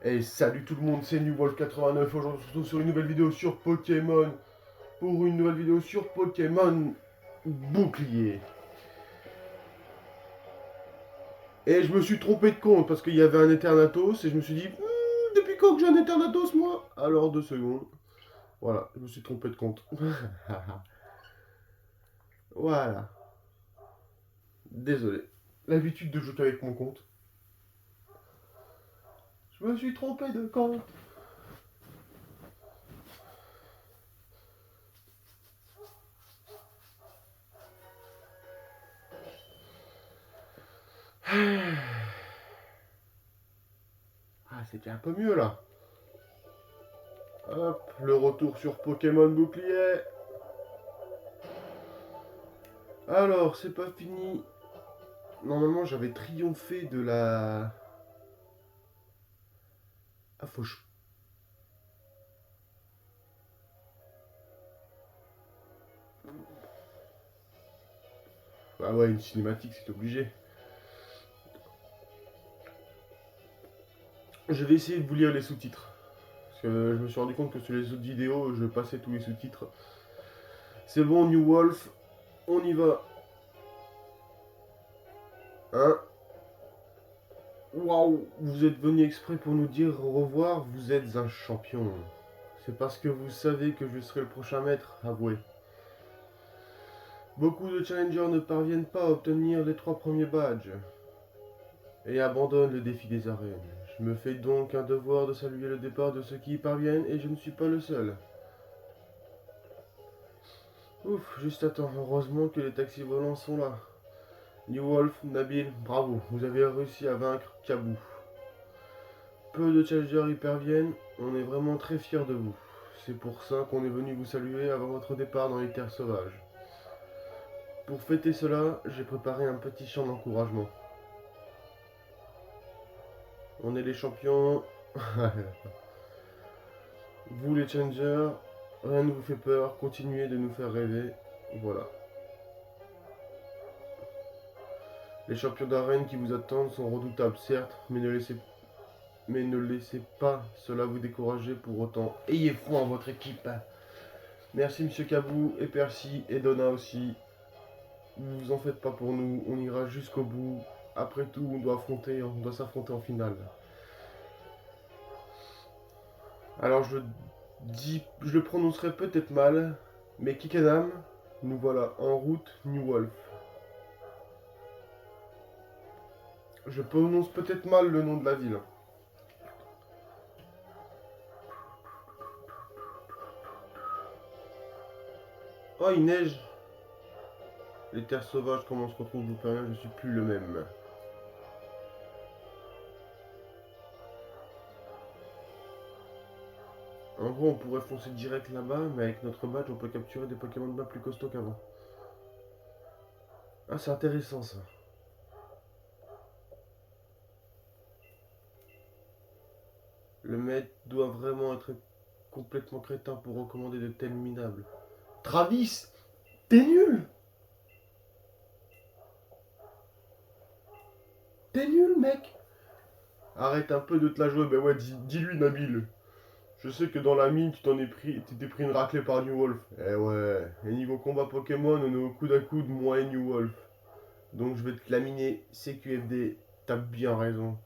Et salut tout le monde, c'est NewWolf89. Aujourd'hui, on se retrouve sur une nouvelle vidéo sur Pokémon. Pour une nouvelle vidéo sur Pokémon Bouclier. Et je me suis trompé de compte parce qu'il y avait un Eternatus et je me suis dit, depuis quand que j'ai un Eternatus moi? Alors 2 secondes. Voilà, je me suis trompé de compte. Voilà. Désolé. L'habitude de jouer avec mon compte. Je me suis trompé de compte. Ah, c'était un peu mieux là. Hop, le retour sur Pokémon Bouclier. Alors, c'est pas fini. Normalement, j'avais triomphé de la... Ah, faut... Ah ouais, une cinématique, c'est obligé. Je vais essayer de vous lire les sous-titres. Parce que je me suis rendu compte que sur les autres vidéos, je passais tous les sous-titres. C'est bon, New Wolf, on y va. Hein? Waouh, vous êtes venu exprès pour nous dire au revoir, vous êtes un champion. C'est parce que vous savez que je serai le prochain maître, avouez. Beaucoup de challengers ne parviennent pas à obtenir les 3 premiers badges et abandonnent le défi des arènes. Je me fais donc un devoir de saluer le départ de ceux qui y parviennent et je ne suis pas le seul. Ouf, juste attends, heureusement que les taxis volants sont là. New Wolf, Nabil, bravo, vous avez réussi à vaincre Kabou. Peu de challengers y parviennent, on est vraiment très fiers de vous. C'est pour ça qu'on est venu vous saluer avant votre départ dans les terres sauvages. Pour fêter cela, j'ai préparé un petit chant d'encouragement. On est les champions. Vous les challengers, rien ne vous fait peur, continuez de nous faire rêver. Voilà. Les champions d'arène qui vous attendent sont redoutables, certes, mais ne laissez pas cela vous décourager pour autant. Ayez foi en votre équipe. Merci Monsieur Kabou et Percy et Donna aussi. Ne vous en faites pas pour nous, on ira jusqu'au bout. Après tout, on doit s'affronter en finale. Alors je le prononcerai peut-être mal, mais Kikanam, nous voilà en route New Wolf. Je prononce peut-être mal le nom de la ville. Oh, il neige. Les terres sauvages, comment on se retrouve, je vous préviens, je suis plus le même. En gros, on pourrait foncer direct là-bas, mais avec notre badge, on peut capturer des Pokémon bien plus costauds qu'avant. Ah, c'est intéressant ça. Le maître doit vraiment être complètement crétin pour recommander de tels minables. Travis, t'es nul. T'es nul, mec. Arrête un peu de te la jouer, bah ouais, dis-lui, Nabil. Je sais que dans la mine, tu t'es pris une raclée par New Wolf. Eh ouais, et niveau combat Pokémon, on est au coude à coude, moi et New Wolf. Donc je vais te laminer, CQFD, t'as bien raison.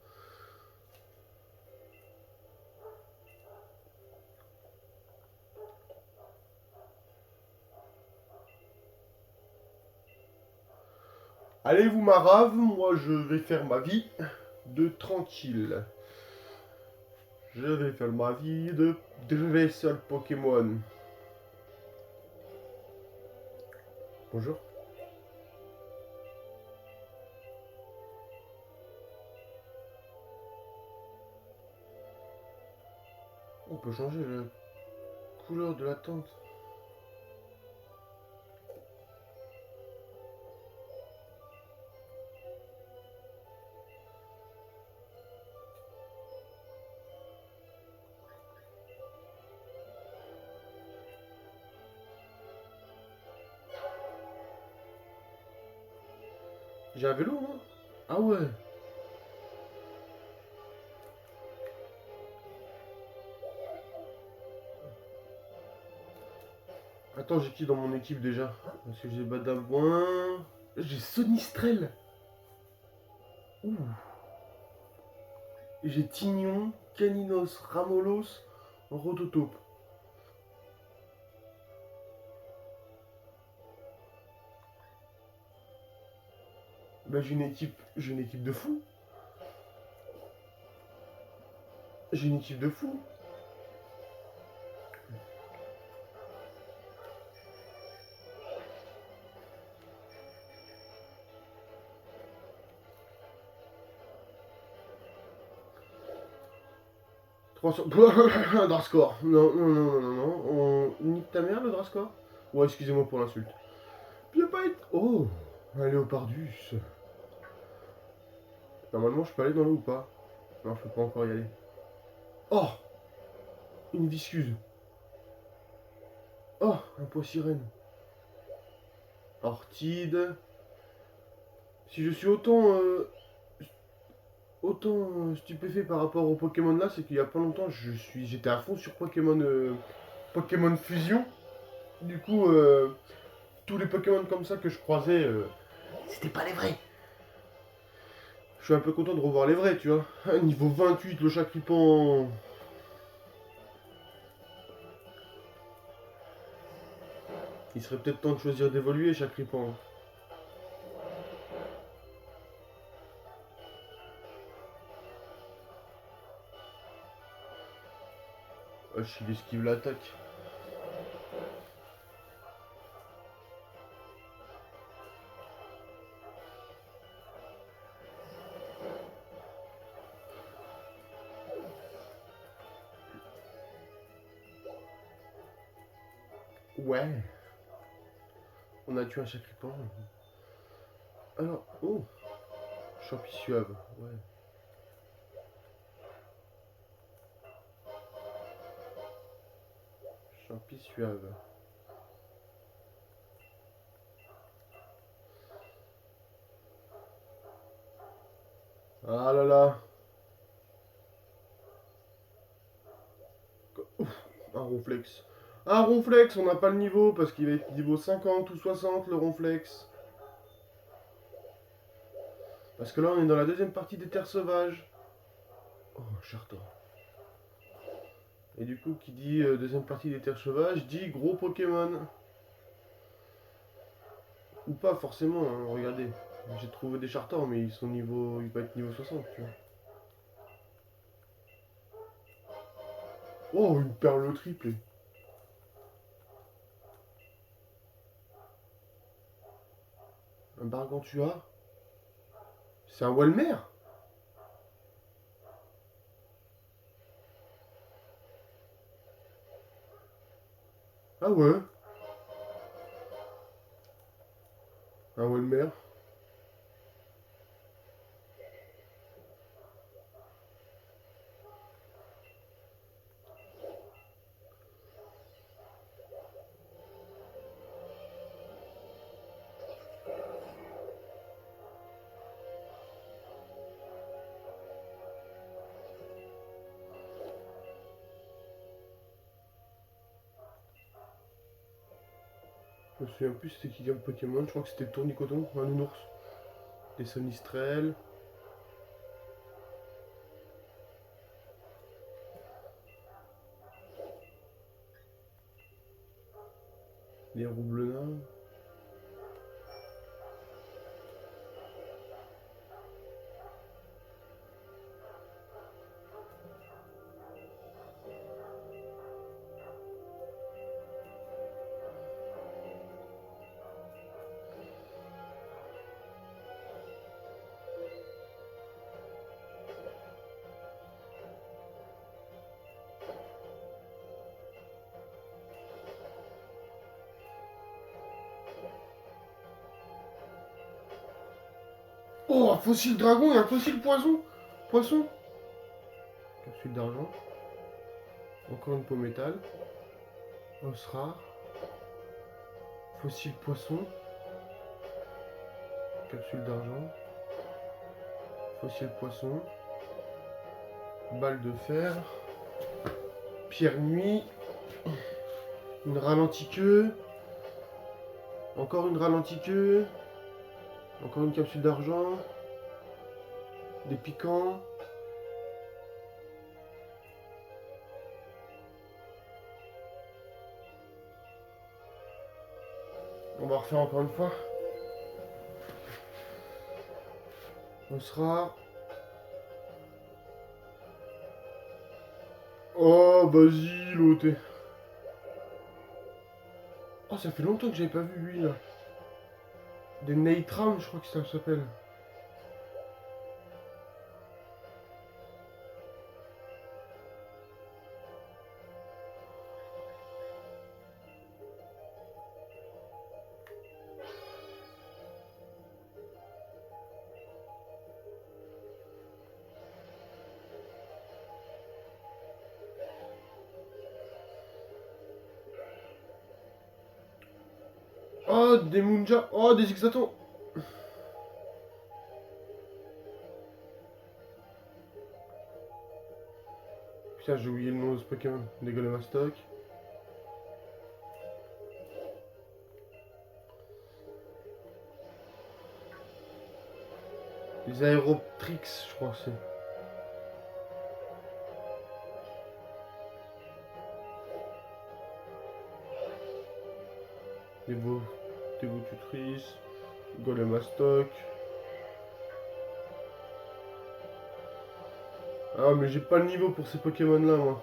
Allez vous marave, moi je vais faire ma vie de tranquille. Je vais faire ma vie de dresseur Pokémon. Bonjour. On peut changer la couleur de la tente. J'ai un vélo moi. Ah ouais. Attends, j'ai qui dans mon équipe déjà? Parce que j'ai Badabouin. J'ai Sonistrel. Ouh. Et j'ai Tignon, Caninos, Ramolos, Rototope. Bah j'ai une équipe de fou. J'ai une équipe de fou. Drascore. Non, non, non, non, non, non. On nique ta mère le Drascore. Ouais, excusez-moi pour l'insulte. Puis pas être. Oh, un Léopardus. Normalement, je peux aller dans l'eau ou pas? Non, je peux pas encore y aller. Oh, une viscuse. Oh, un poids sirène. Ortide. Si je suis autant stupéfait par rapport au Pokémon là, c'est qu'il y a pas longtemps, j'étais à fond sur Pokémon Fusion. Du coup, tous les Pokémon comme ça que je croisais, c'était pas les vrais. Je suis un peu content de revoir les vrais, tu vois. Niveau 28, le Chacripan. Il serait peut-être temps de choisir d'évoluer, Chacripan. Ah, il esquive l'attaque. Ouais. On a tué un Chacripan. Alors, oh, Champi suave. Ouais. Champi suave. Ah là là. Ouf, un ronflex. Un ronflex, on n'a pas le niveau parce qu'il va être niveau 50 ou 60 le ronflex. Parce que là on est dans la deuxième partie des terres sauvages. Oh, Charton. Et du coup, qui dit deuxième partie des terres sauvages, dit gros Pokémon. Ou pas forcément, hein, regardez. J'ai trouvé des Chartors, mais ils vont être niveau 60, tu vois. Oh, une perle triplée. Un Bargantua. C'est un Walmer. Ah ouais. Un Walmer. Je me souviens plus c'était qui comme Pokémon. Je crois que c'était Tournicoton, un nounours. Des Sonistrel. Les Roublena. Oh, un fossile dragon et un fossile poison. Poisson. Capsule d'argent. Encore une peau métal. Os rare. Fossile poisson. Capsule d'argent. Fossile poisson. Balle de fer. Pierre nuit. Une ralentie queue. Encore une ralentie queue. Encore une capsule d'argent. Des piquants. On va refaire encore une fois. On sera... Oh, vas-y, l'autre. Oh, ça fait longtemps que j'avais pas vu lui, là. Des Neitram, je crois que ça s'appelle. Oh, des Munja. Oh, des Ixaton. Putain, j'ai oublié le nom de ce Pokémon. Des Golemastoc. Des Aerotrix, je crois que c'est. Des beaux. Des beaux tutrices. Golemastoc. Ah, mais j'ai pas le niveau pour ces Pokémon là, moi.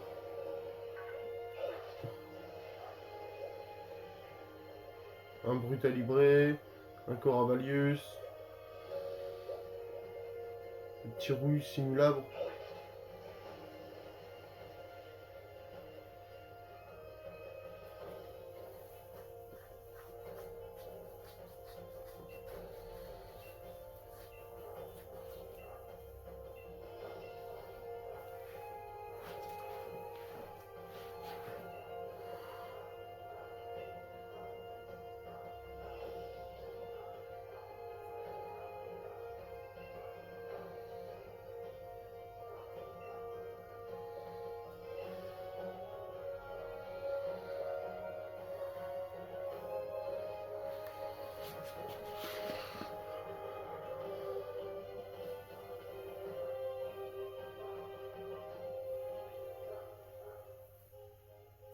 Un Brutalibré. Un Coravalius. Un petit Rouille Simulabre.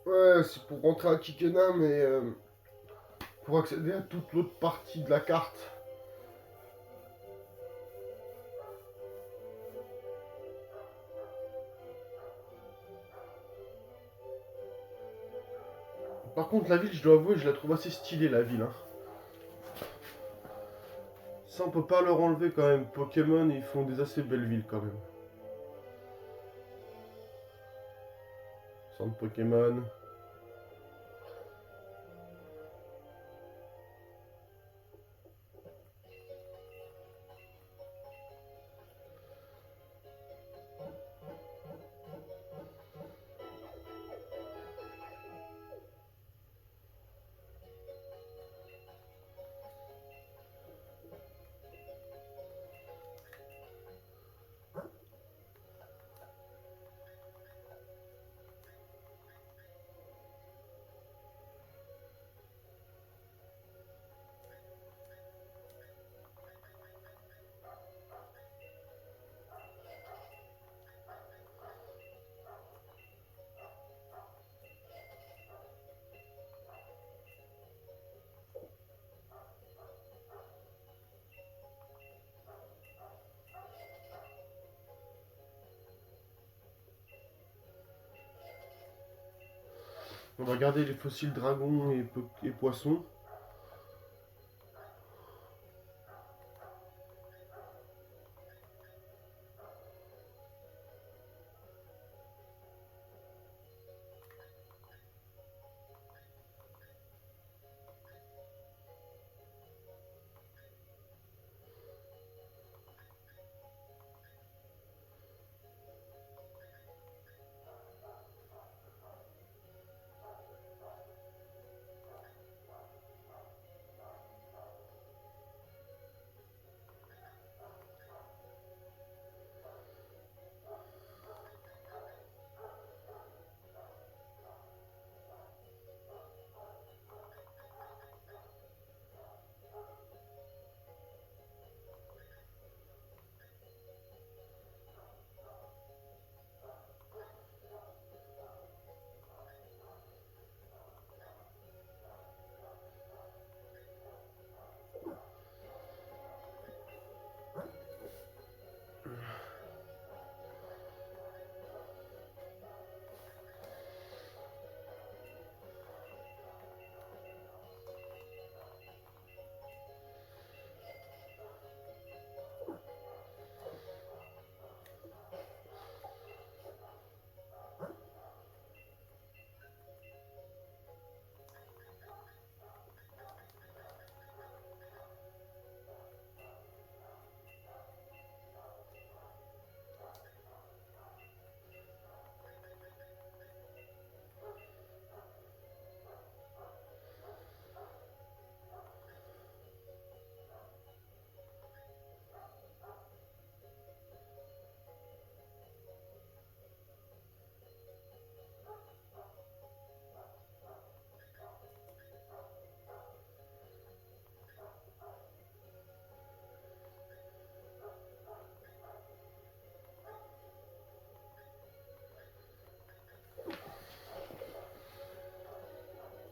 Ouais, c'est pour rentrer à Kikena, mais pour accéder à toute l'autre partie de la carte. Par contre, la ville, je dois avouer, je la trouve assez stylée, la ville. Hein. Ça, on peut pas leur enlever quand même. Pokémon, ils font des assez belles villes quand même. Centre Pokémon. On va garder les fossiles dragons et poissons.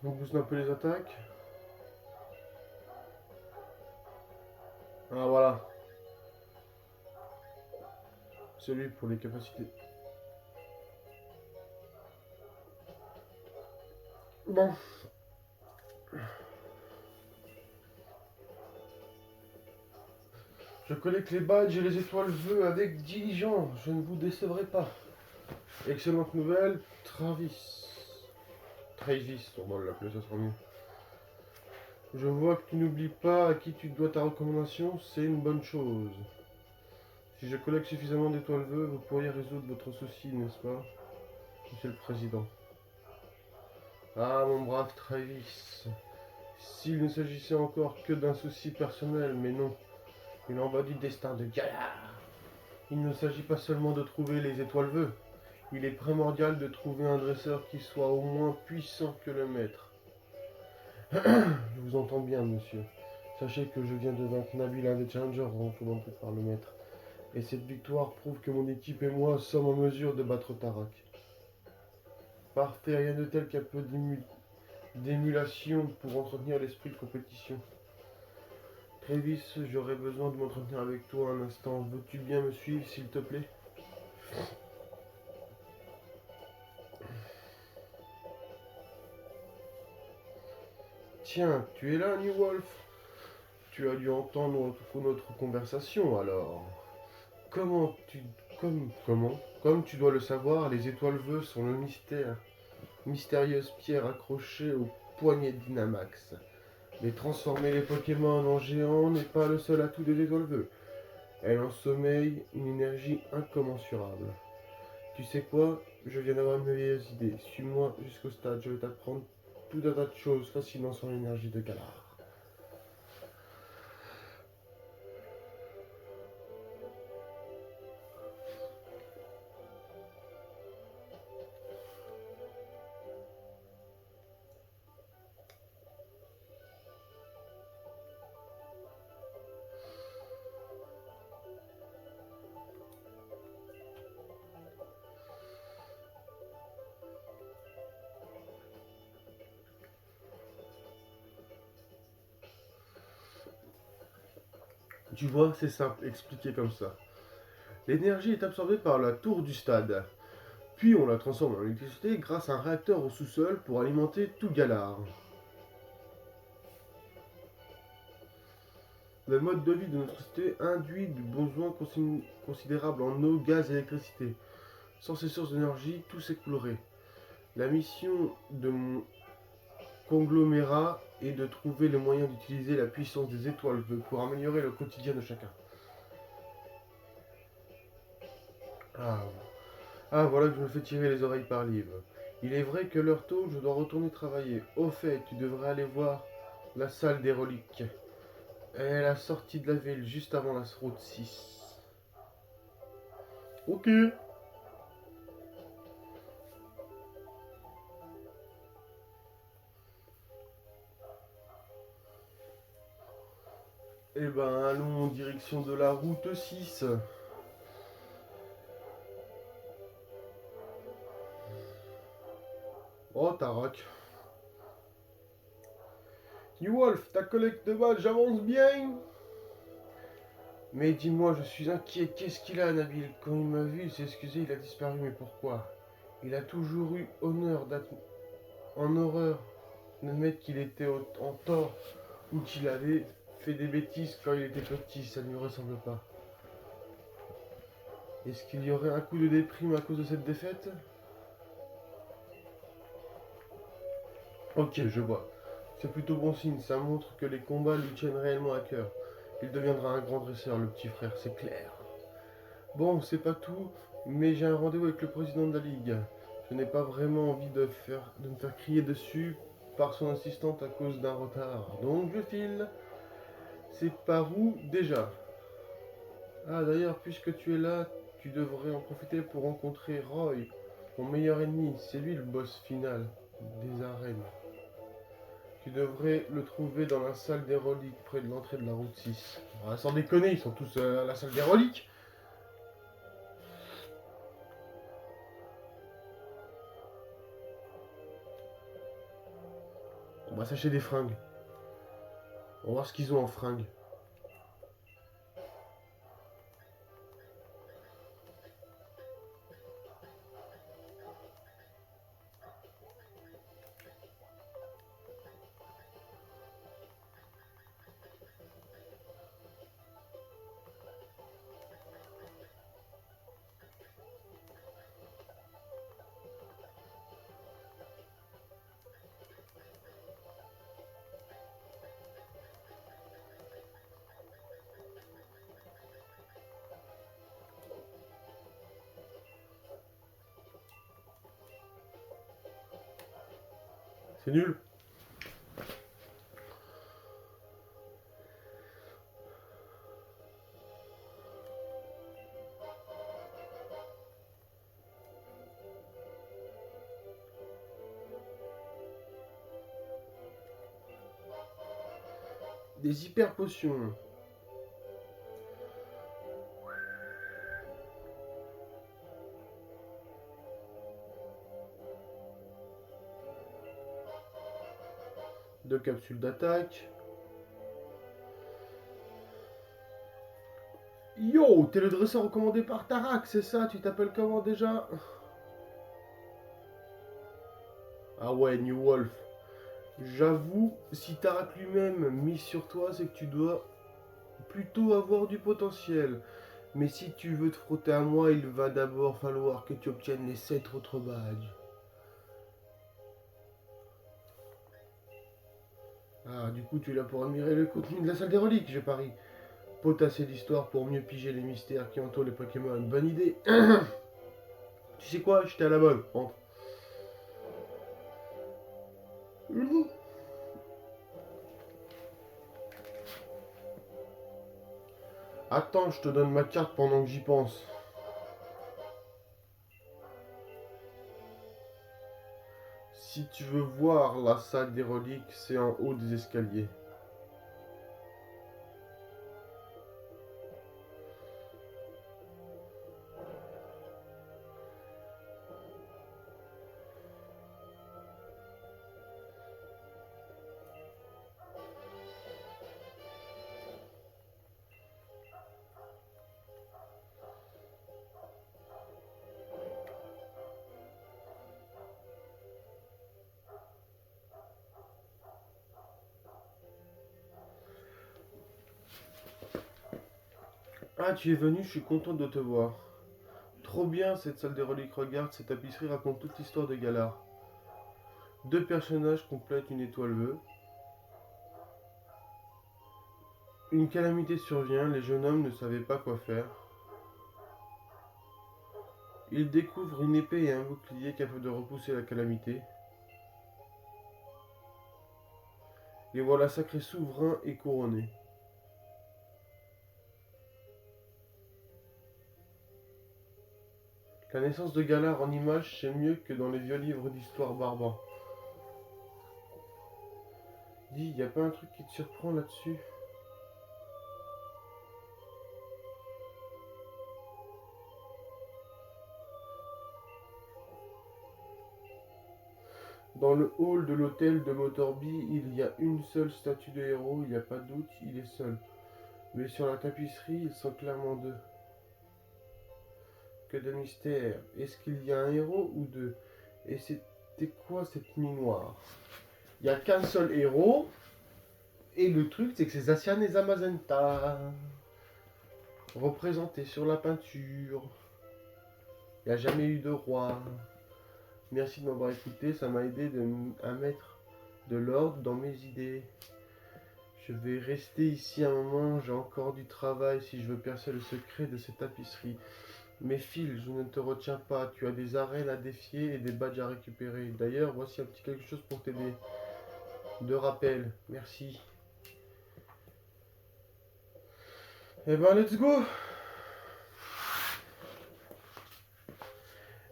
On booste un peu les attaques. Ah voilà. Celui pour les capacités. Bon. Je collecte les badges et les étoiles vœux avec diligence. Je ne vous décevrai pas. Excellente nouvelle, Travis. Travis, on va l'appeler, ça sera mieux. Je vois que tu n'oublies pas à qui tu dois ta recommandation, c'est une bonne chose. Si je collecte suffisamment d'étoiles vœux, vous pourriez résoudre votre souci, n'est-ce pas, Monsieur le Président? Ah, mon brave Travis. S'il ne s'agissait encore que d'un souci personnel, mais non. Il en va du destin de Galar. Il ne s'agit pas seulement de trouver les étoiles vœux. Il est primordial de trouver un dresseur qui soit au moins puissant que le maître. Je vous entends bien, monsieur. Sachez que je viens de vaincre Nabil, un des challengers recommandés par le maître. Et cette victoire prouve que mon équipe et moi sommes en mesure de battre Tarak. Parfait, rien de tel qu'un peu d'émulation pour entretenir l'esprit de compétition. Travis, j'aurais besoin de m'entretenir avec toi un instant. Veux-tu bien me suivre, s'il te plaît? Tiens, tu es là, New Wolf? Tu as dû entendre notre conversation, alors. Comment tu... Comme tu dois le savoir, les étoiles vœux sont le mystère. Mystérieuse pierre accrochée au poignet de Dynamax. Mais transformer les Pokémon en géants n'est pas le seul atout des étoiles vœux. Elle en sommeille une énergie incommensurable. Tu sais quoi? Je viens d'avoir une merveilleuse idée. Suis-moi jusqu'au stade, je vais t'apprendre tout un tas de choses fascinant sur l'énergie de Galar. Tu vois, c'est simple, expliqué comme ça. L'énergie est absorbée par la tour du stade. Puis on la transforme en électricité grâce à un réacteur au sous-sol pour alimenter tout Galar. Le mode de vie de notre cité induit des besoins considérables en eau, gaz et électricité. Sans ces sources d'énergie, tout s'écoulerait. La mission de mon conglomérat est de trouver le moyen d'utiliser la puissance des étoiles pour améliorer le quotidien de chacun. Ah, voilà que je me fais tirer les oreilles par livre. Il est vrai que l'heure tôt, je dois retourner travailler. Au fait, tu devrais aller voir la salle des reliques. Elle est à la sortie de la ville, juste avant la route 6. Ok. Eh ben, allons en direction de la route 6. Oh, Tarak. New Wolf, ta collecte de balles, j'avance bien. Mais dis-moi, je suis inquiet. Qu'est-ce qu'il a, Nabil? Quand il m'a vu, il s'est excusé, il a disparu. Mais pourquoi? Il a toujours eu en horreur d'admettre qu'il était en tort ou qu'il avait fait des bêtises quand il était petit. Ça ne lui ressemble pas. Est-ce qu'il y aurait un coup de déprime à cause de cette défaite? Ok, je vois. C'est plutôt bon signe, ça montre que les combats lui tiennent réellement à cœur. Il deviendra un grand dresseur, le petit frère, c'est clair. Bon, c'est pas tout, mais j'ai un rendez-vous avec le président de la Ligue. Je n'ai pas vraiment envie de me faire crier dessus par son assistante à cause d'un retard. Donc je file. C'est par où déjà? Ah d'ailleurs, puisque tu es là, tu devrais en profiter pour rencontrer Roy, mon meilleur ennemi. C'est lui le boss final des arènes. Tu devrais le trouver dans la salle des reliques, près de l'entrée de la route 6. Ah, sans déconner, ils sont tous à la salle des reliques. On va s'acheter des fringues. On va voir ce qu'ils ont en fringues. C'est nul. Des hyper potions. Deux capsules d'attaque. Yo, t'es le dresseur recommandé par Tarak, c'est ça? Tu t'appelles comment déjà? Ah ouais, New Wolf. J'avoue, si Tarak lui-même mise sur toi, c'est que tu dois plutôt avoir du potentiel. Mais si tu veux te frotter à moi, il va d'abord falloir que tu obtiennes les 7 autres badges. Ah, du coup, tu es là pour admirer le contenu de la salle des reliques, je parie. Potasser l'histoire pour mieux piger les mystères qui entourent les Pokémon. Bonne idée. Tu sais quoi, j'étais à la bonne. Entre. Attends, je te donne ma carte pendant que j'y pense. Si tu veux voir la salle des reliques, c'est en haut des escaliers. Ah, tu es venu, je suis content de te voir. Trop bien cette salle des reliques, regarde, cette tapisserie raconte toute l'histoire de Galar. Deux personnages complètent une étoile bleue. Une calamité survient, les jeunes hommes ne savaient pas quoi faire. Ils découvrent une épée et un bouclier capables de repousser la calamité. Et voilà sacré souverain et couronné. La naissance de Galar en images, c'est mieux que dans les vieux livres d'histoire barbares. Dis, y a pas un truc qui te surprend là-dessus? Dans le hall de l'hôtel de Motorby, il y a une seule statue de héros, il n'y a pas de doute, il est seul. Mais sur la tapisserie, ils sont clairement deux. Que de mystère. Est-ce qu'il y a un héros ou deux? Et c'était quoi cette nuit noire? Il n'y a qu'un seul héros. Et le truc, c'est que c'est Zacian et Zamazenta. Représentés sur la peinture. Il n'y a jamais eu de roi. Merci de m'avoir écouté, ça m'a aidé à mettre de l'ordre dans mes idées. Je vais rester ici un moment, j'ai encore du travail si je veux percer le secret de cette tapisserie. Mais Phil, je ne te retiens pas, tu as des arènes à défier et des badges à récupérer. D'ailleurs, voici un petit quelque chose pour t'aider. De rappel, merci. Eh ben, let's go!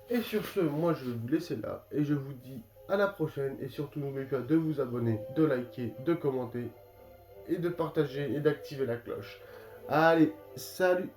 Et sur ce, moi je vais vous laisser là et je vous dis à la prochaine et surtout n'oubliez pas de vous abonner, de liker, de commenter et de partager et d'activer la cloche. Allez, salut!